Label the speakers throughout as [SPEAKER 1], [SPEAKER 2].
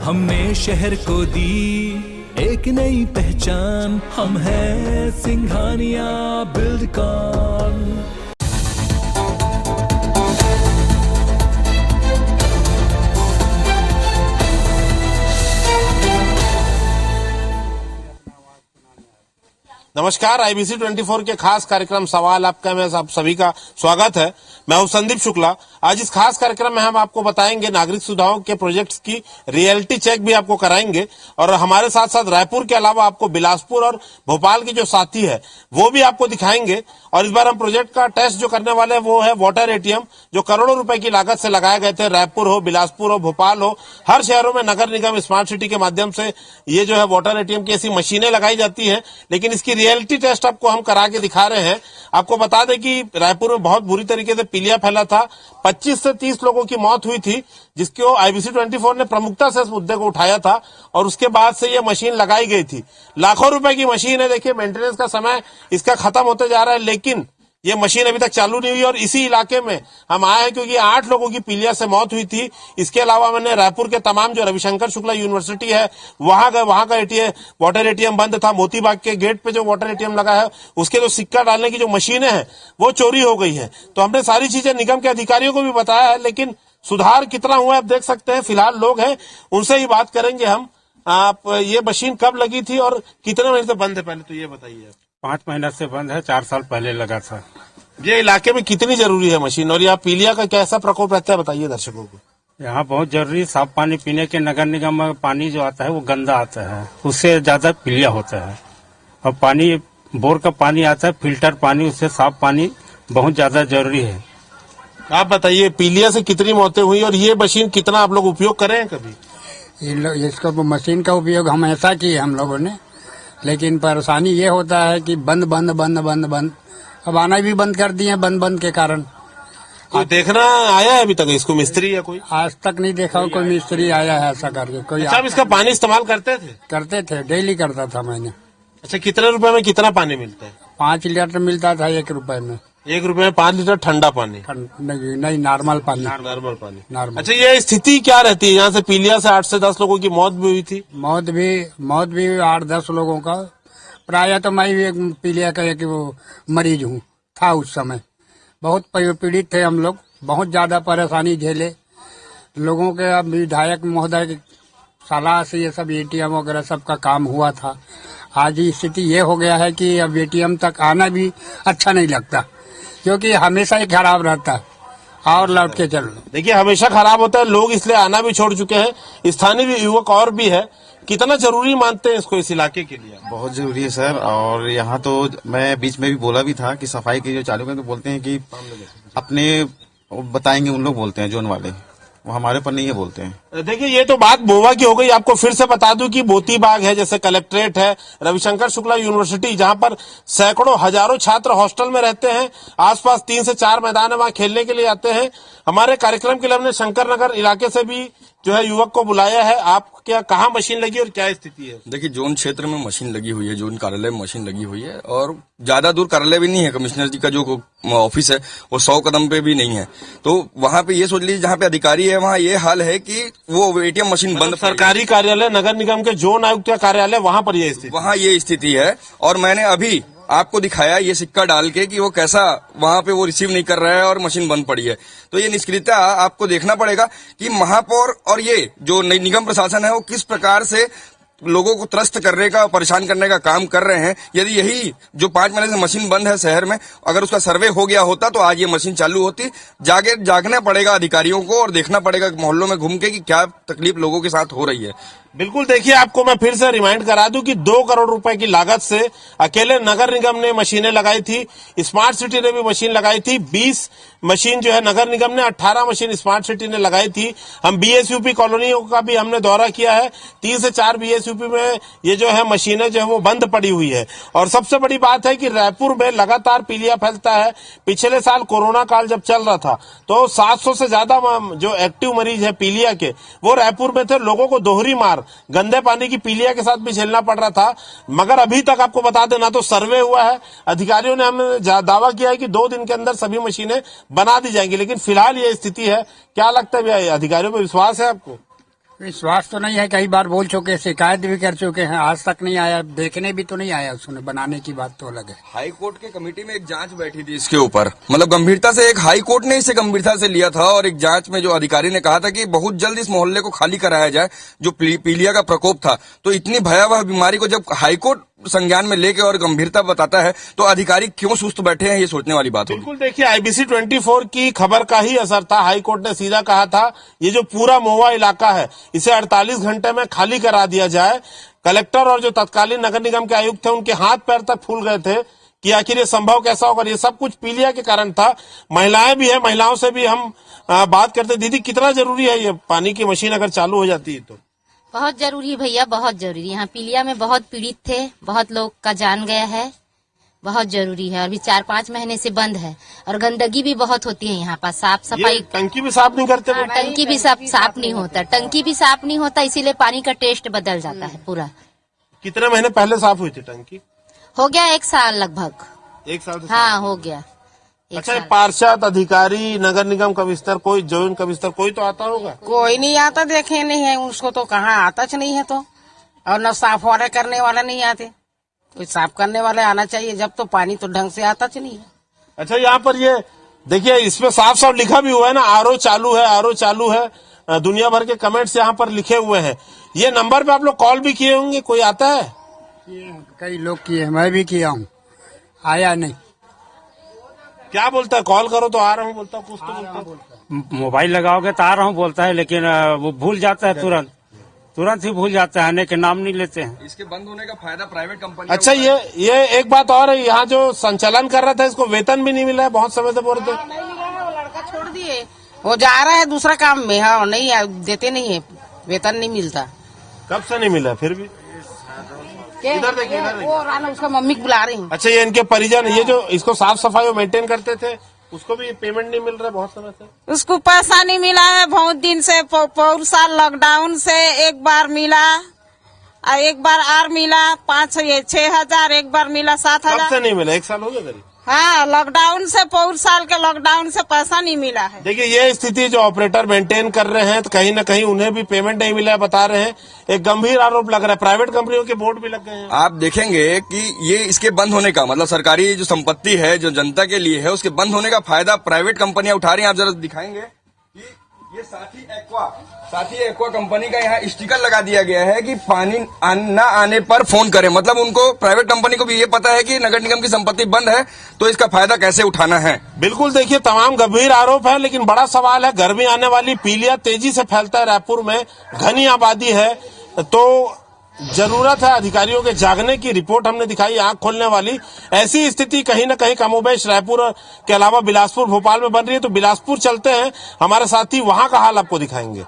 [SPEAKER 1] हमने शहर को दी एक नई पहचान, हम हैं सिंघानिया बिल्डकॉन।
[SPEAKER 2] नमस्कार, IBC 24 के खास कार्यक्रम सवाल आपका में आप सभी का स्वागत है। मैं हूं संदीप शुक्ला। आज इस खास कार्यक्रम में हम आपको बताएंगे नागरिक सुविधाओं के प्रोजेक्ट्स की रियलिटी चेक भी आपको कराएंगे और हमारे साथ साथ रायपुर के अलावा आपको बिलासपुर और भोपाल की जो साथी है वो भी आपको दिखाएंगे। और इस बार हम प्रोजेक्ट का टेस्ट जो करने वाले हैं वो है वाटर ATM, जो करोड़ों रुपए की लागत से लगाए गए थे। रायपुर हो, बिलासपुर हो, भोपाल हो, हर शहरों में नगर निगम स्मार्ट सिटी के माध्यम से ये जो है वाटर ATM की ऐसी मशीनें लगाई जाती है। लेकिन इसकी रियलिटी टेस्ट आपको हम करा के दिखा रहे हैं। आपको बता दें कि रायपुर में बहुत बुरी तरीके से पीलिया फैला था। 25 से 30 लोगों की मौत हुई थी, जिसको IBC 24 ने प्रमुखता से इस मुद्दे को उठाया था और उसके बाद से ये मशीन लगाई गई थी। लाखों रुपए की मशीन है। देखिए, मेंटेनेंस का समय इसका खत्म होते जा रहा है, लेकिन ये मशीन अभी तक चालू नहीं हुई। और इसी इलाके में हम आए हैं क्योंकि 8 लोगों की पीलिया से मौत हुई थी। इसके अलावा मैंने रायपुर के तमाम जो रविशंकर शुक्ला यूनिवर्सिटी है वहां का वाटर ATM बंद था। मोतीबाग के गेट पे जो वाटर ATM लगा है उसके जो सिक्का डालने की जो मशीनें हैं वो चोरी हो गई है। तो हमने सारी चीजें निगम के अधिकारियों को भी बताया है, लेकिन सुधार कितना हुआ है आप देख सकते हैं। फिलहाल लोग हैं, उनसे ही बात करेंगे हम। आप ये मशीन कब लगी थी और कितने महीने से बंद है, पहले तो ये बताइए।
[SPEAKER 3] 5 महीना से बंद है, 4 साल पहले लगा था।
[SPEAKER 2] ये इलाके में कितनी जरूरी है मशीन और यहाँ पीलिया का कैसा प्रकोप रहता है, बताइए दर्शकों को।
[SPEAKER 3] यहाँ बहुत जरूरी, साफ पानी पीने के। नगर निगम में पानी जो आता है वो गंदा आता है, उससे ज्यादा पीलिया होता है। और पानी बोर का पानी आता है, फिल्टर पानी, उससे साफ पानी बहुत ज्यादा जरूरी है।
[SPEAKER 2] आप बताइए, पीलिया से कितनी मौतें हुई और ये मशीन कितना आप लोग उपयोग करें हैं कभी?
[SPEAKER 4] इसको मशीन का उपयोग हमेशा किए हम लोगों ने, लेकिन परेशानी ये होता है कि बंद बंद बंद बंद बंद, अब आना भी बंद कर दिए बंद बंद के कारण।
[SPEAKER 2] कोई देखना आया है अभी तक इसको, मिस्त्री या कोई?
[SPEAKER 4] आज तक नहीं देखा कोई मिस्त्री आया है ऐसा करके। कोई
[SPEAKER 2] अच्छा, इसका पानी इस्तेमाल करते थे? डेली
[SPEAKER 4] करता था मैंने।
[SPEAKER 2] अच्छा, कितने रुपए में कितना पानी मिलता है?
[SPEAKER 4] 5 लीटर मिलता था 1 रुपए में।
[SPEAKER 2] 1 रुपए में 5 लीटर ठंडा पानी?
[SPEAKER 4] नहीं, नॉर्मल पानी।
[SPEAKER 2] नॉर्मल। अच्छा, ये स्थिति क्या रहती है? यहाँ से पीलिया से 8 से 10 लोगों की मौत भी हुई थी।
[SPEAKER 4] मौत भी 8-10 लोगों का। प्राय तो मैं भी एक पीलिया का एक मरीज हूँ, था उस समय। बहुत पीड़ित थे हम लोग, बहुत ज्यादा परेशानी झेले लोगों के। अब विधायक महोदय की सलाह से ये सब ATM वगैरह सबका काम हुआ था। आज स्थिति ये हो गया है कि अब ATM तक आना भी अच्छा नहीं लगता, क्योंकि हमेशा ही खराब रहता है और लौट के चलो।
[SPEAKER 2] देखिए, हमेशा खराब होता है, लोग इसलिए आना भी छोड़ चुके हैं। स्थानीय युवक और भी है, कितना जरूरी मानते हैं इसको इस इलाके के लिए?
[SPEAKER 5] बहुत जरूरी है सर। और यहाँ तो मैं बीच में भी बोला भी था कि सफाई की जो चालू करें, तो बोलते हैं कि अपने बताएंगे, उन लोग बोलते हैं जोन वाले, वो हमारे पर नहीं है बोलते हैं।
[SPEAKER 2] देखिए, ये तो बात बोवा की हो गई। आपको फिर से बता दूं कि मोतीबाग है, जैसे कलेक्ट्रेट है, रविशंकर शुक्ला यूनिवर्सिटी, जहां पर सैकड़ों हजारों छात्र हॉस्टल में रहते हैं। आसपास 3 से 4 मैदान है, वहां खेलने के लिए आते हैं। हमारे कार्यक्रम के लिए हमने शंकर नगर इलाके से भी जो है युवक को बुलाया है। आप क्या, कहाँ मशीन लगी और क्या स्थिति है?
[SPEAKER 6] देखिए, जोन क्षेत्र में मशीन लगी हुई है, जोन कार्यालय में मशीन लगी हुई है और ज्यादा दूर कार्यालय भी नहीं है। कमिश्नर जी का जो ऑफिस है वो 100 कदम पे भी नहीं है। तो वहाँ पे ये सोच लीजिए, जहाँ पे अधिकारी है वहाँ ये हाल है कि वो ATM मशीन बंद।
[SPEAKER 2] सरकारी कार्यालय, नगर निगम के जोन आयुक्त का कार्यालय, वहाँ पर ये स्थिति,
[SPEAKER 6] वहाँ ये स्थिति है। और मैंने अभी आपको दिखाया ये सिक्का डाल के कि वो कैसा वहां पे वो रिसीव नहीं कर रहा है और मशीन बंद पड़ी है। तो ये निष्क्रियता आपको देखना पड़ेगा कि महापौर और ये जो निगम प्रशासन है वो किस प्रकार से लोगों को त्रस्त करने का, परेशान करने का काम कर रहे हैं। यदि यही जो 5 महीने से मशीन बंद है शहर में, अगर उसका सर्वे हो गया होता तो आज ये मशीन चालू होती। जागना पड़ेगा अधिकारियों को और देखना पड़ेगा मोहल्लों में घूम के कि क्या तकलीफ लोगों के साथ हो रही है।
[SPEAKER 2] बिल्कुल। देखिए, आपको मैं फिर से रिमाइंड करा दूं कि 2 करोड़ रुपए की लागत से अकेले नगर निगम ने मशीनें लगाई थी, स्मार्ट सिटी ने भी मशीन लगाई थी। 20 मशीन जो है नगर निगम ने, 18 मशीन स्मार्ट सिटी ने लगाई थी। हम BSUP कॉलोनियों का भी हमने दौरा किया है। 3 से 4 BSUP में ये जो है मशीनें जो है वो बंद पड़ी हुई है। और सबसे बड़ी बात है कि रायपुर में लगातार पीलिया फैलता है। पिछले साल कोरोना काल जब चल रहा था तो 700 से ज्यादा जो एक्टिव मरीज है पीलिया के, वो रायपुर में थे। लोगों को दोहरी मार, गंदे पानी की पीलिया के साथ भी झेलना पड़ रहा था। मगर अभी तक आपको बता देना तो सर्वे हुआ है, अधिकारियों ने हमें दावा किया है कि 2 दिन के अंदर सभी मशीनें बना दी जाएंगी। लेकिन फिलहाल ये स्थिति है। क्या लगता है भैया, अधिकारियों पर विश्वास है आपको?
[SPEAKER 4] विश्वास तो नहीं है, कई बार बोल चुके, शिकायत भी कर चुके हैं, आज तक नहीं आया, देखने भी तो नहीं आया, उसने बनाने की बात तो अलग है।
[SPEAKER 6] हाई कोर्ट के कमेटी में एक जांच बैठी थी इसके ऊपर, मतलब गंभीरता से, एक हाई कोर्ट ने इसे गंभीरता से लिया था और एक जांच में जो अधिकारी ने कहा था कि बहुत जल्द इस मोहल्ले को खाली कराया जाए जो पीलिया का प्रकोप था। तो इतनी भयावह बीमारी को जब हाई कोर्ट संज्ञान में लेके और गंभीरता बताता है तो अधिकारी क्यों सुस्त बैठे हैं, ये सोचने वाली बात होगी।
[SPEAKER 2] बिल्कुल, देखिए IBC 24 की खबर का ही असर था। हाई कोर्ट ने सीधा कहा था ये जो पूरा महुआ इलाका है इसे 48 घंटे में खाली करा दिया जाए। कलेक्टर और जो तत्कालीन नगर निगम के आयुक्त थे उनके हाथ पैर तक फूल गए थे कि आखिर ये संभव कैसा होगा। ये सब कुछ पीलिया के कारण था। महिलाएं भी है, महिलाओं से भी हम बात करते। दीदी, कितना जरूरी है ये पानी की मशीन अगर चालू हो जाती है तो?
[SPEAKER 7] बहुत जरूरी भैया, बहुत जरूरी। यहाँ पीलिया में बहुत पीड़ित थे, बहुत लोग का जान गया है, बहुत जरूरी है। अभी 4-5 महीने से बंद है और गंदगी भी बहुत होती है यहाँ पर। साफ सफाई,
[SPEAKER 2] टंकी भी साफ नहीं करते।
[SPEAKER 7] टंकी भी साफ नहीं होता, टंकी भी साफ नहीं होता, इसीलिए पानी का टेस्ट बदल जाता है पूरा।
[SPEAKER 2] कितने महीने पहले साफ हुई थी टंकी?
[SPEAKER 7] हो गया 1 साल लगभग।
[SPEAKER 2] 1 साल से
[SPEAKER 7] हाँ, हो गया 1
[SPEAKER 2] अच्छा,
[SPEAKER 7] साल।
[SPEAKER 2] पार्षद, अधिकारी, नगर निगम कमिश्नर, कोई जोन कमिश्नर, कोई तो आता होगा?
[SPEAKER 8] कोई नहीं आता, देखे नहीं है उसको तो, कहाँ आता नहीं है तो। और न साफ वाले करने वाला नहीं आते, कोई साफ करने वाले आना चाहिए जब तो पानी तो ढंग से आता नहीं है।
[SPEAKER 2] अच्छा, यहाँ पर ये देखिए, इसमें साफ साफ लिखा भी हुआ है ना, आरओ चालू है, आरओ चालू है। दुनिया भर के कमेंट्स यहाँ पर लिखे हुए हैं। ये नंबर पे आप लोग कॉल भी किए होंगे, कोई आता है?
[SPEAKER 4] कई लोग किए, मैं भी किया हूँ, आया नहीं।
[SPEAKER 2] क्या बोलता है? कॉल करो तो आ रहा हूँ बोलता, कुछ तो बोलता।
[SPEAKER 3] मोबाइल लगाओगे तो आ रहा हूँ बोलता है, लेकिन वो भूल जाता है, तुरंत ही भूल जाता है, आने के नाम नहीं लेते हैं।
[SPEAKER 6] इसके बंद होने का फायदा प्राइवेट कंपनी।
[SPEAKER 2] अच्छा, ये एक बात और है, यहाँ जो संचालन कर रहा था इसको वेतन भी नहीं मिला है, बहुत समय से बोल रहे थे।
[SPEAKER 8] नहीं मिला है, वो लड़का छोड़ दिए, वो जा रहा है दूसरा काम में। हाँ, नहीं देते नहीं है, वेतन नहीं मिलता।
[SPEAKER 2] कब से नहीं मिला फिर भी? इधर देखिए, इधर देखिए।
[SPEAKER 8] वो राना उसका मम्मी को बुला रही है।
[SPEAKER 2] अच्छा, ये इनके परिजन, ये जो इसको साफ सफाई मेंटेन करते थे उसको भी पेमेंट नहीं मिल रहा बहुत समय से।
[SPEAKER 9] उसको पैसा नहीं मिला है बहुत दिन से। पूरा साल लॉकडाउन से एक बार मिला और एक बार और मिला 5-6 हजार, एक बार मिला 7,000।
[SPEAKER 2] कब से नहीं मिला? 1 साल हो गया करीब।
[SPEAKER 9] हाँ, लॉकडाउन से, पूरा साल के लॉकडाउन से पैसा नहीं मिला है।
[SPEAKER 2] देखिए, ये स्थिति जो ऑपरेटर मेंटेन कर रहे हैं तो कहीं न कहीं उन्हें भी पेमेंट नहीं मिला है, बता रहे हैं। एक गंभीर आरोप लग रहा है, प्राइवेट कंपनियों के बोर्ड भी लग गए हैं।
[SPEAKER 6] आप देखेंगे कि ये इसके बंद होने का मतलब सरकारी जो संपत्ति है जो जनता के लिए है उसके बंद होने का फायदा प्राइवेट कंपनियां उठा रही हैं। आप जरा दिखाएंगे कि ये साथी एक्वा कंपनी का यहाँ स्टिकर लगा दिया गया है कि पानी न आने पर फोन करें। मतलब उनको, प्राइवेट कंपनी को भी ये पता है कि नगर निगम की संपत्ति बंद है तो इसका फायदा कैसे उठाना है।
[SPEAKER 2] बिल्कुल, देखिए, तमाम गंभीर आरोप है, लेकिन बड़ा सवाल है, गर्मी आने वाली, पीलिया तेजी से फैलता है, रायपुर में घनी आबादी है, तो जरूरत है अधिकारियों के जागने की। रिपोर्ट हमने दिखाई, आंख खोलने वाली। ऐसी स्थिति कहीं न कहीं कमोबेश रायपुर के अलावा बिलासपुर, भोपाल में बन रही है। तो बिलासपुर चलते हैं, हमारे साथी वहां का हाल आपको दिखाएंगे।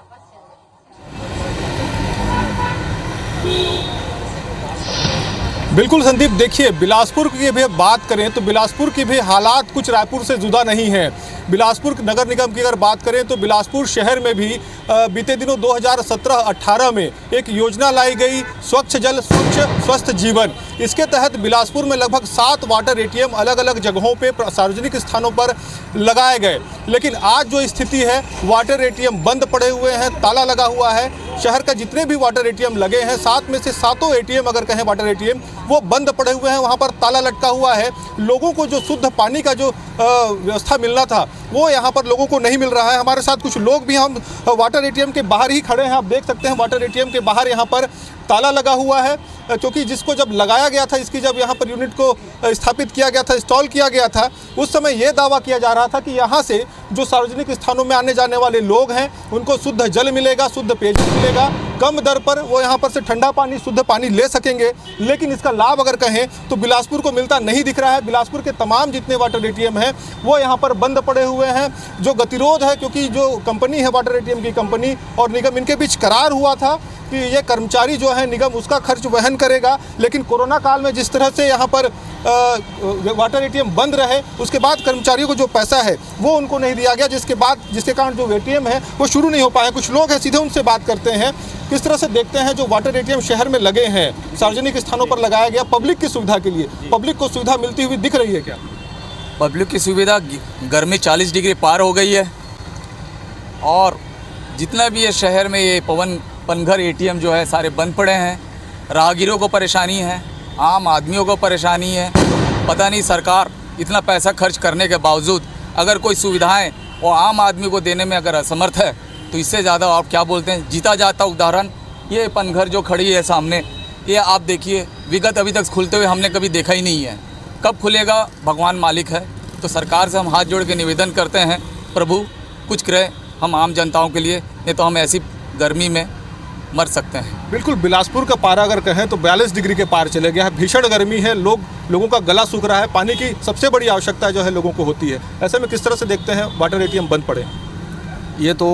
[SPEAKER 10] बिल्कुल संदीप, देखिए, बिलासपुर की भी बात करें तो बिलासपुर की भी हालात कुछ रायपुर से जुदा नहीं है। बिलासपुर नगर निगम की अगर बात करें तो बिलासपुर शहर में भी बीते दिनों 2017-18 में एक योजना लाई गई, स्वच्छ जल स्वच्छ स्वस्थ जीवन। इसके तहत बिलासपुर में लगभग 7 वाटर एटीएम अलग अलग जगहों पे सार्वजनिक स्थानों पर लगाए गए। लेकिन आज जो स्थिति है, वाटर एटीएम बंद पड़े हुए हैं, ताला लगा हुआ है। शहर का जितने भी वाटर एटीएम लगे हैं, 7 में से 7 एटीएम अगर कहें वाटर एटीएम, वो बंद पड़े हुए हैं, वहाँ पर ताला लटका हुआ है। लोगों को जो शुद्ध पानी का जो व्यवस्था मिलना था वो यहाँ पर लोगों को नहीं मिल रहा है। हमारे साथ कुछ लोग भी, हम वाटर एटीएम के बाहर ही खड़े हैं, आप देख सकते हैं वाटर एटीएम के बाहर यहाँ पर ताला लगा हुआ है, क्योंकि जिसको जब लगाया गया था, इसकी जब यहाँ पर यूनिट को स्थापित किया गया था, इंस्टॉल किया गया था, उस समय ये दावा किया जा रहा था कि यहाँ से जो सार्वजनिक स्थानों में आने जाने वाले लोग हैं उनको शुद्ध जल मिलेगा, शुद्ध पेयजल मिलेगा, कम दर पर वो यहाँ पर से ठंडा पानी, शुद्ध पानी ले सकेंगे। लेकिन इसका लाभ अगर कहें तो बिलासपुर को मिलता नहीं दिख रहा है। बिलासपुर के तमाम जितने वाटर एटीएम हैं वो यहाँ पर बंद पड़े हुए हैं। जो गतिरोध है, क्योंकि जो कंपनी है वाटर एटीएम की कंपनी और निगम, इनके बीच करार हुआ था कि ये कर्मचारी जो है निगम उसका खर्च वहन करेगा। लेकिन कोरोना काल में जिस तरह से यहाँ पर वाटर एटीएम बंद रहे, उसके बाद कर्मचारियों को जो पैसा है वो उनको नहीं दिया गया, जिसके कारण जो एटीएम है वो शुरू नहीं हो पाए। कुछ लोग हैं, सीधे उनसे बात करते हैं। किस तरह से देखते हैं जो वाटर एटीएम शहर में लगे हैं, सार्वजनिक स्थानों पर लगाया गया पब्लिक की सुविधा के लिए, पब्लिक को सुविधा मिलती हुई दिख रही है क्या?
[SPEAKER 11] पब्लिक की सुविधा, गर्मी 40 डिग्री पार हो गई है और जितना भी ये शहर में ये पनघर एटीएम जो है सारे बंद पड़े हैं। राहगीरों को परेशानी है, आम आदमियों को परेशानी है। पता नहीं सरकार इतना पैसा खर्च करने के बावजूद अगर कोई सुविधाएं वो आम आदमी को देने में अगर असमर्थ है तो इससे ज़्यादा आप क्या बोलते हैं। जीता जाता उदाहरण ये पनघर जो खड़ी है सामने, ये आप देखिए विगत अभी तक खुलते हुए हमने कभी देखा ही नहीं है। कब खुलेगा भगवान मालिक है। तो सरकार से हम हाथ जोड़ के निवेदन करते हैं, प्रभु कुछ करे हम आम जनताओं के लिए, नहीं तो हम ऐसी गर्मी में मर सकते हैं।
[SPEAKER 10] बिल्कुल, बिलासपुर का पारा अगर कहें तो 42 डिग्री के पार चले गया है। भीषण गर्मी है, लोगों का गला सूख रहा है। पानी की सबसे बड़ी आवश्यकता जो है लोगों को होती है। ऐसे में किस तरह से देखते हैं वाटर एटीएम बंद पड़े?
[SPEAKER 12] ये तो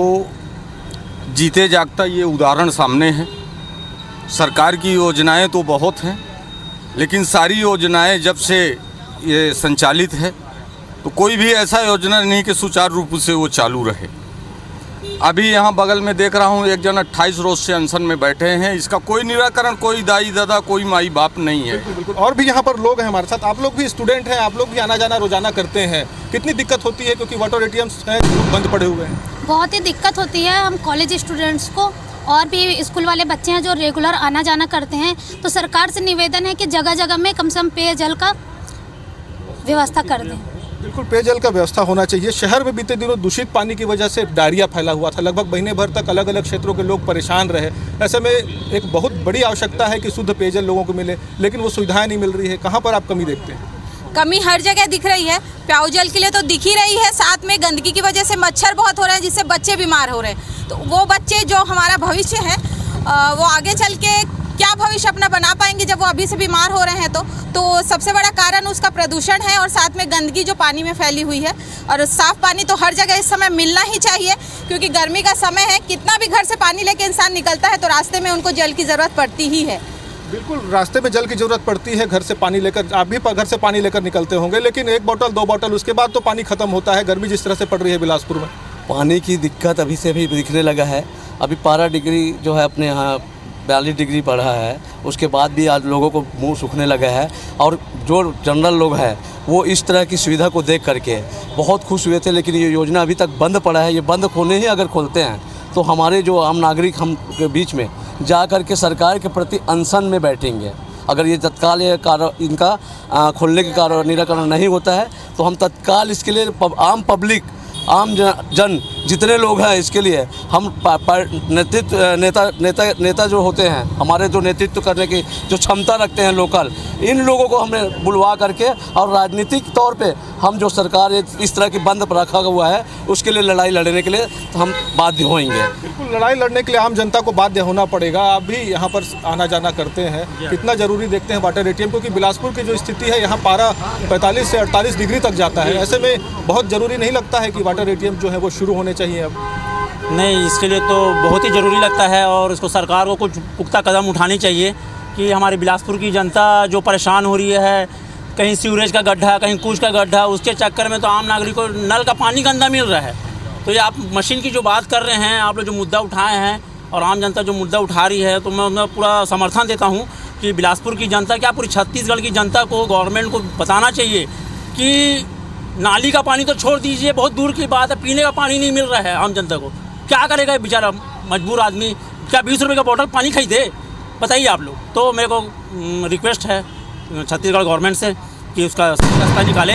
[SPEAKER 12] जीते जागता ये उदाहरण सामने है। सरकार की योजनाएं तो बहुत हैं, लेकिन सारी योजनाएं जब से ये संचालित है तो कोई भी ऐसा योजना नहीं कि सुचारू रूप से वो चालू रहे। अभी यहाँ बगल में देख रहा हूँ एक जन 28 रोज से अनशन में बैठे हैं। इसका कोई निराकरण, कोई दाई दादा, कोई माई बाप नहीं है।
[SPEAKER 10] बिल्कुल। और भी यहाँ पर लोग हैं हमारे साथ। आप लोग भी स्टूडेंट हैं, आप लोग भी आना जाना रोजाना करते हैं। कितनी दिक्कत होती है क्योंकि वाटर एटीएम्स हैं बंद पड़े हुए हैं?
[SPEAKER 13] बहुत ही दिक्कत होती है हम कॉलेज स्टूडेंट्स को, और भी स्कूल वाले बच्चे हैं जो रेगुलर आना जाना करते हैं। तो सरकार से निवेदन है कि जगह जगह में कम से कम पेयजल का व्यवस्था कर दें।
[SPEAKER 10] बिल्कुल, पेयजल का व्यवस्था होना चाहिए। शहर में बीते दिनों दूषित पानी की वजह से डायरिया फैला हुआ था। लगभग महीने भर तक अलग अलग क्षेत्रों के लोग परेशान रहे। ऐसे में एक बहुत बड़ी आवश्यकता है कि शुद्ध पेयजल लोगों को मिले, लेकिन वो सुविधाएं नहीं मिल रही है। कहाँ पर आप कमी देखते हैं?
[SPEAKER 9] कमी हर जगह दिख रही है। पेयजल के लिए तो दिख ही रही है, साथ में गंदगी की वजह से मच्छर बहुत हो रहे हैं जिससे बच्चे बीमार हो रहे हैं। तो वो बच्चे जो हमारा भविष्य है वो आगे चल के क्या भविष्य अपना बना पाएंगे जब वो अभी से बीमार हो रहे हैं। तो सबसे बड़ा कारण उसका प्रदूषण है और साथ में गंदगी जो पानी में फैली हुई है। और साफ़ पानी तो हर जगह इस समय मिलना ही चाहिए, क्योंकि गर्मी का समय है। कितना भी घर से पानी लेके इंसान निकलता है तो रास्ते में उनको जल की ज़रूरत पड़ती ही है।
[SPEAKER 10] बिल्कुल, रास्ते में जल की ज़रूरत पड़ती है। घर से पानी लेकर, आप भी घर से पानी लेकर निकलते होंगे, लेकिन 1 बोतल 2 बोतल उसके बाद तो पानी खत्म होता है। गर्मी जिस तरह से पड़ रही है बिलासपुर में,
[SPEAKER 14] पानी की दिक्कत अभी से भी दिखने लगा है। अभी 12 डिग्री जो है अपने यहाँ 42 डिग्री पड़ा है, उसके बाद भी आज लोगों को मुंह सूखने लगा है। और जो जनरल लोग हैं वो इस तरह की सुविधा को देख करके बहुत खुश हुए थे, लेकिन ये योजना अभी तक बंद पड़ा है। ये बंद होने ही अगर खोलते हैं तो हमारे जो आम नागरिक हम के बीच में जा कर के सरकार के प्रति अनशन में बैठेंगे। अगर ये तत्काल इनका खोलने के निराकरण नहीं होता है तो हम तत्काल इसके लिए आम पब्लिक, आम जन जितने लोग हैं इसके लिए हम नेता जो होते हैं, हमारे जो नेतृत्व करने की जो क्षमता रखते हैं लोकल, इन लोगों को हमने बुलवा करके और राजनीतिक तौर पे हम जो सरकार इस तरह की बंद रखा हुआ है उसके लिए लड़ाई लड़ने के लिए तो हम बाध्य होंगे।
[SPEAKER 10] बिल्कुल, लड़ाई लड़ने के लिए आम जनता को बाध्य होना पड़ेगा। आप भी यहाँ पर आना जाना करते हैं, कितना ज़रूरी देखते हैं वाटर एटीएम? क्योंकि बिलासपुर की जो स्थिति है यहाँ पारा 45 से 48 डिग्री तक जाता है। ऐसे में बहुत ज़रूरी नहीं लगता है कि वाटर एटीएम जो है वो शुरू होने चाहिए अब?
[SPEAKER 15] नहीं, इसके लिए तो बहुत ही ज़रूरी लगता है और इसको सरकार को कुछ पुख्ता कदम उठाने चाहिए कि हमारी बिलासपुर की जनता जो परेशान हो रही है, कहीं सीवरेज का गड्ढा, कहीं कुछ का गड्ढा, उसके चक्कर में तो आम नागरिक को नल का पानी गंदा मिल रहा है। तो ये आप मशीन की जो बात कर रहे हैं, आप लोग जो मुद्दा उठाए हैं और आम जनता जो मुद्दा उठा रही है, तो मैं उन्हें पूरा समर्थन देता हूँ कि बिलासपुर की जनता, क्या पूरी छत्तीसगढ़ की जनता को, गवर्नमेंट को बताना चाहिए कि नाली का पानी तो छोड़ दीजिए, बहुत दूर की बात है, पीने का पानी नहीं मिल रहा है आम जनता को। क्या करेगा बेचारा मजबूर आदमी? क्या 20 रुपये का बोतल पानी खरीदे? बताइए आप लोग। तो मेरे को रिक्वेस्ट है छत्तीसगढ़ गवर्नमेंट से कि उसका रास्ता निकाले।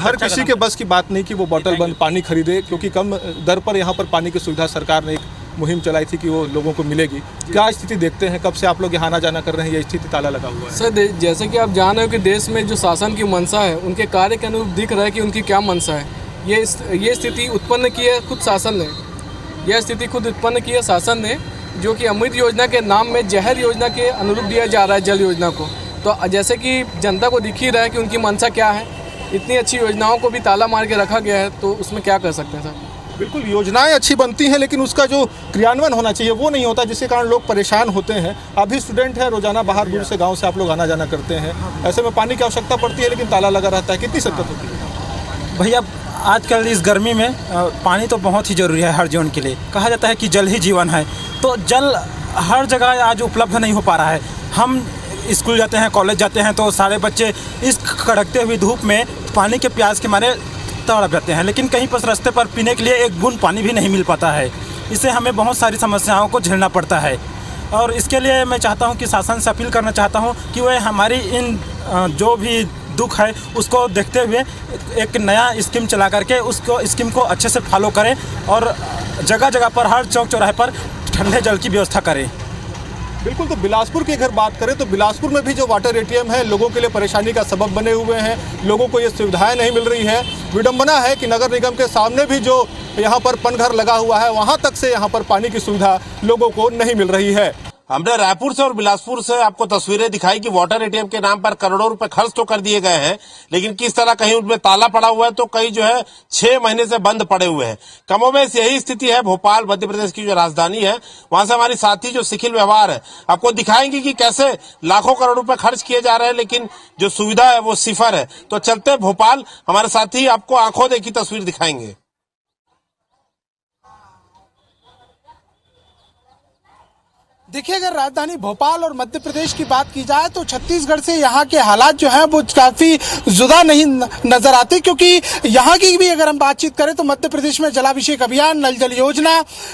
[SPEAKER 10] हर किसी के बस की बात नहीं कि वो बोतल बंद पानी खरीदे, क्योंकि कम दर पर यहाँ पर पानी की सुविधा सरकार ने एक मुहिम चलाई थी कि वो लोगों को मिलेगी। क्या स्थिति देखते हैं? कब से आप लोग यहाँ आना जाना कर रहे हैं? ये स्थिति ताला लगा हुआ है।
[SPEAKER 16] सर, जैसे कि आप जान रहे हो कि देश में जो शासन की मंशा है, उनके कार्य के अनुरूप दिख रहा है कि उनकी क्या मंशा है। ये स्थिति उत्पन्न की है खुद शासन ने। यह स्थिति खुद उत्पन्न की है शासन ने, जो कि अमृत योजना के नाम में जहर योजना के अनुरूप दिया जा रहा है जल योजना को। तो जैसे कि जनता को दिख ही रहा है कि उनकी मंशा क्या है। इतनी अच्छी योजनाओं को भी ताला मार के रखा गया है, तो उसमें क्या कर सकते हैं सर?
[SPEAKER 10] बिल्कुल, योजनाएं अच्छी बनती हैं, लेकिन उसका जो क्रियान्वयन होना चाहिए वो नहीं होता, जिसके कारण लोग परेशान होते हैं। आप भी स्टूडेंट हैं, रोजाना बाहर दूर से गांव से आप लोग आना जाना करते हैं। ऐसे में पानी की आवश्यकता पड़ती है, लेकिन ताला लगा रहता है। कितनी दिक्कत होती है?
[SPEAKER 17] भैया, आजकल इस गर्मी में पानी तो बहुत ही ज़रूरी है हर जीवन के लिए। कहा जाता है कि जल ही जीवन है, तो जल हर जगह आज उपलब्ध नहीं हो पा रहा है। हम स्कूल जाते हैं, कॉलेज जाते हैं, तो सारे बच्चे इस कड़कते हुई धूप में पानी के प्यास के मारे तड़प जाते हैं, लेकिन कहीं पर रास्ते पर पीने के लिए एक बूंद पानी भी नहीं मिल पाता है। इससे हमें बहुत सारी समस्याओं को झेलना पड़ता है। और इसके लिए मैं चाहता हूं कि शासन से अपील करना चाहता हूं कि वह हमारी इन जो भी दुख है उसको देखते हुए एक नया स्कीम चला करके उसको स्कीम को अच्छे से फॉलो करें और जगह जगह पर हर चौक चौराहे पर ठंडे जल की व्यवस्था करें।
[SPEAKER 10] बिल्कुल, तो बिलासपुर की अगर बात करें तो बिलासपुर में भी जो वाटर एटीएम है लोगों के लिए परेशानी का सबब बने हुए हैं। लोगों को ये सुविधाएं नहीं मिल रही है। विडंबना है कि नगर निगम के सामने भी जो यहाँ पर पनघर लगा हुआ है वहाँ तक से यहाँ पर पानी की सुविधा लोगों को नहीं मिल रही है।
[SPEAKER 2] हमने रायपुर से और बिलासपुर से आपको तस्वीरें दिखाई कि वाटर एटीएम के नाम पर करोड़ों रुपए खर्च तो कर दिए गए हैं, लेकिन किस तरह कहीं उनमें ताला पड़ा हुआ है तो कहीं जो है 6 महीने से बंद पड़े हुए हैं। कमोबेश यही स्थिति है भोपाल मध्य प्रदेश की जो राजधानी है। वहां से हमारी साथी जो सिखिल व्यवहार है आपको दिखाएंगे कि कैसे लाखों करोड़ रुपए खर्च किए जा रहे हैं लेकिन जो सुविधा है वो सिफर है। तो चलते भोपाल, हमारे साथी आपको आंखों देखी तस्वीर दिखाएंगे।
[SPEAKER 18] देखिए, अगर राजधानी भोपाल और मध्य प्रदेश की बात की जाए तो छत्तीसगढ़ से यहाँ के हालात जो हैं वो काफी जुदा नहीं नजर आते, क्योंकि यहाँ की भी अगर हम बातचीत करें तो मध्य प्रदेश में जलाभिषेक अभियान, नल जल योजना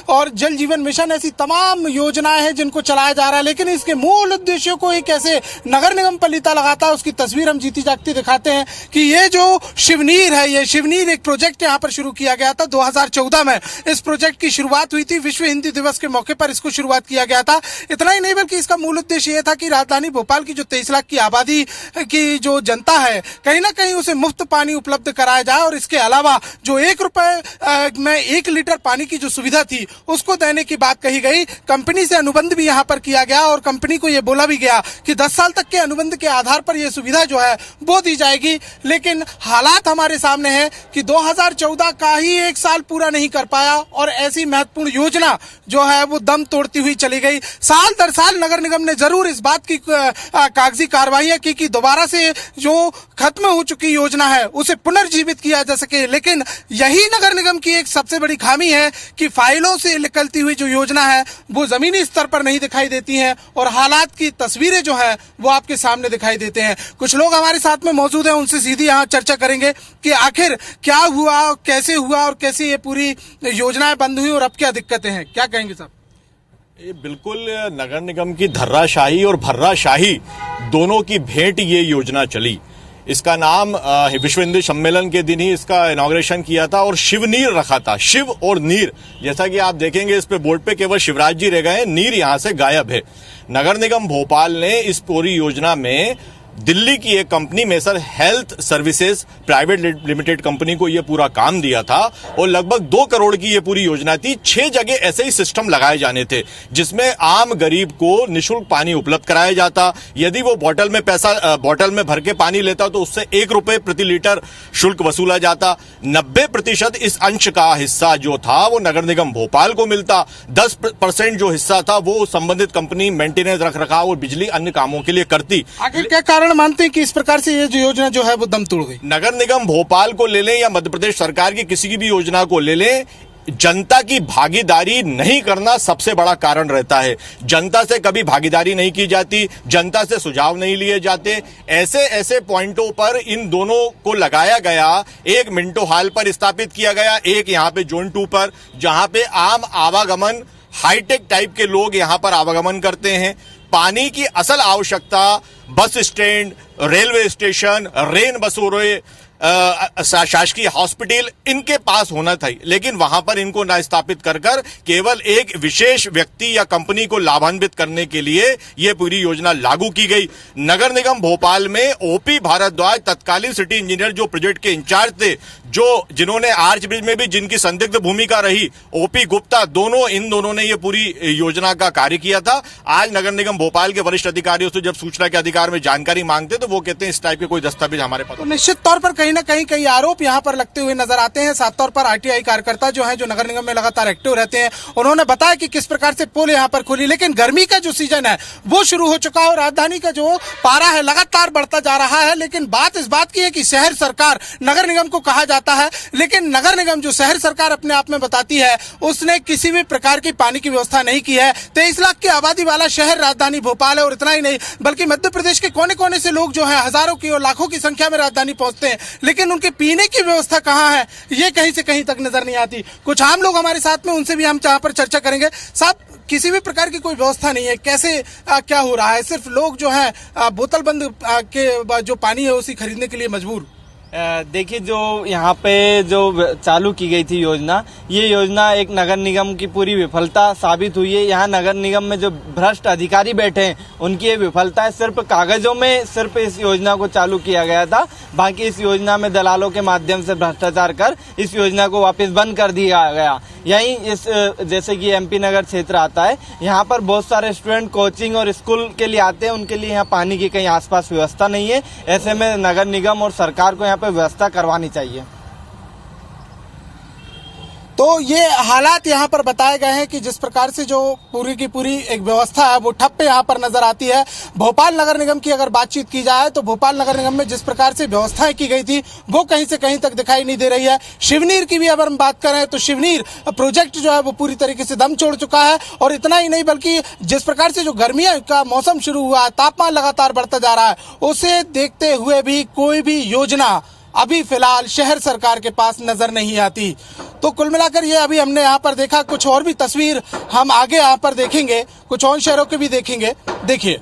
[SPEAKER 18] और जल जीवन मिशन ऐसी तमाम योजनाएं हैं जिनको चलाया जा रहा है, लेकिन इसके मूल उद्देश्यों को ही कैसे नगर निगम पलीता लगाता है उसकी तस्वीर हम जीती जागती दिखाते हैं कि ये जो शिवनीर है, ये शिवनीर एक प्रोजेक्ट यहाँ पर शुरू किया गया था 2014 में। इस प्रोजेक्ट की शुरुआत हुई थी विश्व हिंदी दिवस के मौके पर, इसको शुरुआत किया गया था। इतना ही नहीं बल्कि इसका मूल उद्देश्य यह था कि राजधानी भोपाल की जो 23 लाख की आबादी की जो जनता है कहीं ना कहीं उसे मुफ्त पानी उपलब्ध कराया जाए और इसके अलावा जो 1 रुपए में 1 लीटर पानी की जो सुविधा थी उसको देने की बात कही गई। कंपनी से अनुबंध भी यहाँ पर किया गया और कंपनी को यह बोला भी गया कि 10 साल तक के अनुबंध के आधार पर यह सुविधा जो है वो दी जाएगी। लेकिन हालात हमारे सामने है कि 2014 का ही 1 साल पूरा नहीं कर पाया और ऐसी महत्वपूर्ण योजना जो है वो दम तोड़ती हुई चली गई। साल दर साल नगर निगम ने जरूर इस बात की कागजी कार्रवाइयां की कि दोबारा से जो खत्म हो चुकी योजना है उसे पुनर्जीवित किया जा सके, लेकिन यही नगर निगम की एक सबसे बड़ी खामी है कि फाइलों से निकलती हुई जो योजना है वो जमीनी स्तर पर नहीं दिखाई देती हैं और हालात की तस्वीरें जो है वो आपके सामने दिखाई देते हैं। कुछ लोग हमारे साथ में मौजूद हैं, उनसे सीधी यहाँ चर्चा करेंगे कि आखिर क्या हुआ, कैसे हुआ और कैसे ये पूरी योजनाएं बंद हुई और अब क्या दिक्कतें हैं, क्या कहेंगे साहब?
[SPEAKER 19] ये बिल्कुल नगर निगम की धर्राशाही और भर्राशाही दोनों की भेंट ये योजना चली। इसका नाम विश्व हिंदी सम्मेलन के दिन ही इसका इनॉग्रेशन किया था और शिवनीर रखा था, शिव और नीर। जैसा कि आप देखेंगे इस पे बोर्ड पे केवल शिवराज जी रह गए, नीर यहां से गायब है। नगर निगम भोपाल ने इस पूरी योजना में दिल्ली की एक company messrs health services private limited company को यह पूरा काम दिया था और लगभग 2 करोड़ की यह पूरी योजना थी। 6 जगह ऐसे ही सिस्टम लगाए जाने थे जिसमें आम गरीब को निःशुल्क पानी उपलब्ध कराया जाता। यदि वो बोतल में भर के पानी लेता तो उससे 1 रुपए प्रति लीटर शुल्क वसूला जाता। 90% इस अंश का हिस्सा जो था वो नगर निगम भोपाल को मिलता। 10% जो हिस्सा था वो संबंधित कंपनी मेंटेनेंस, रख रखाव और बिजली अन्य कामों के लिए करती।
[SPEAKER 18] आखिर क्या मानते हैं कि इस प्रकार से ये जो योजना जो है वो दम तोड़ गई?
[SPEAKER 19] नगर निगम भोपाल को ले लें या मध्य प्रदेश सरकार की किसी भी योजना को ले लें, जनता की भागीदारी नहीं करना सबसे बड़ा कारण रहता है। जनता से कभी भागीदारी नहीं की जाती, जनता से सुझाव नहीं लिए जाते। ऐसे पॉइंटों पर इन दोनों को लगाया गया। एक मिंटो हॉल पर स्थापित किया गया, एक यहाँ पे जोन 2 पर, जहां पे आम आवागमन हाईटेक टाइप के लोग यहां पर आवागमन करते हैं। पानी की असल आवश्यकता बस स्टैंड, रेलवे स्टेशन, रेन बसोरे, शासकीय हॉस्पिटल इनके पास होना था, लेकिन वहां पर इनको ना स्थापित कर केवल एक विशेष व्यक्ति या कंपनी को लाभान्वित करने के लिए यह पूरी योजना लागू की गई। नगर निगम भोपाल में ओपी भारद्वाज तत्कालीन सिटी इंजीनियर जो प्रोजेक्ट के इंचार्ज थे, जिन्होंने आर्च ब्रिज में भी जिनकी संदिग्ध भूमिका रही, ओपी गुप्ता, इन दोनों ने यह पूरी योजना का कार्य किया था। आज नगर निगम भोपाल के वरिष्ठ अधिकारियों से जब सूचना के अधिकार में जानकारी मांगते तो वो कहते हैं इस टाइप के कोई दस्तावेज हमारे पास।
[SPEAKER 18] तो निश्चित तौर पर कहीं ना कहीं कई आरोप यहाँ पर लगते हुए नजर आते हैं। साफ तौर पर आरटीआई कार्यकर्ता जो है, जो नगर निगम में लगातार एक्टिव रहते हैं, उन्होंने बताया कि किस प्रकार से पोल यहाँ पर खुली, लेकिन गर्मी का जो सीजन है वो शुरू हो चुका है और राजधानी का जो पारा है लगातार बढ़ता जा रहा है। लेकिन बात इस बात की है कि शहर सरकार, नगर निगम को कहा जाता आता है, लेकिन नगर निगम जो शहर सरकार अपने आप में बताती है उसने किसी भी प्रकार की पानी की व्यवस्था नहीं की है। 23 लाख की आबादी वाला शहर राजधानी भोपाल है और इतना ही नहीं बल्कि मध्य प्रदेश के कोने कोने से लोग जो है हजारों की और लाखों की संख्या में राजधानी पहुंचते हैं, लेकिन उनके पीने की व्यवस्था कहाँ है ये कहीं से कहीं तक नजर नहीं आती। कुछ आम लोग हमारे साथ में, उनसे भी हम यहाँ पर चर्चा करेंगे। साहब, किसी भी प्रकार की कोई व्यवस्था नहीं है, कैसे क्या हो रहा है? सिर्फ लोग जो हैं बोतल बंद के जो पानी है उसी खरीदने के लिए मजबूर।
[SPEAKER 20] देखिए, जो यहाँ पे जो चालू की गई थी योजना, ये योजना एक नगर निगम की पूरी विफलता साबित हुई है। यहाँ नगर निगम में जो भ्रष्ट अधिकारी बैठे हैं उनकी ये विफलता है। सिर्फ कागजों में सिर्फ इस योजना को चालू किया गया था, बाकी इस योजना में दलालों के माध्यम से भ्रष्टाचार कर इस योजना को वापस बंद कर दिया गया। यहीं इस जैसे कि एमपी नगर क्षेत्र आता है, यहाँ पर बहुत सारे स्टूडेंट कोचिंग और स्कूल के लिए आते हैं, उनके लिए यहाँ पानी की कहीं आसपास व्यवस्था नहीं है। ऐसे में नगर निगम और सरकार को यहाँ पे व्यवस्था करवानी चाहिए।
[SPEAKER 18] तो ये हालात यहाँ पर बताए गए हैं कि जिस प्रकार से जो पूरी की पूरी एक व्यवस्था है वो ठप्प यहाँ पर नजर आती है। भोपाल नगर निगम की अगर बातचीत की जाए तो भोपाल नगर निगम में जिस प्रकार से व्यवस्थाएं की गई थी वो कहीं से कहीं तक दिखाई नहीं दे रही है। शिवनीर की भी अगर हम बात करें तो शिवनीर प्रोजेक्ट जो है वो पूरी तरीके से दम छोड़ चुका है और इतना ही नहीं बल्कि जिस प्रकार से जो गर्मियों का मौसम शुरू हुआ है, तापमान लगातार बढ़ता जा रहा है, उसे देखते हुए भी कोई भी योजना अभी फिलहाल शहर सरकार के पास नजर नहीं आती। तो कुल मिलाकर ये अभी हमने यहाँ पर देखा, कुछ और भी तस्वीर हम आगे यहाँ पर देखेंगे, कुछ और शहरों के भी देखेंगे। देखिए।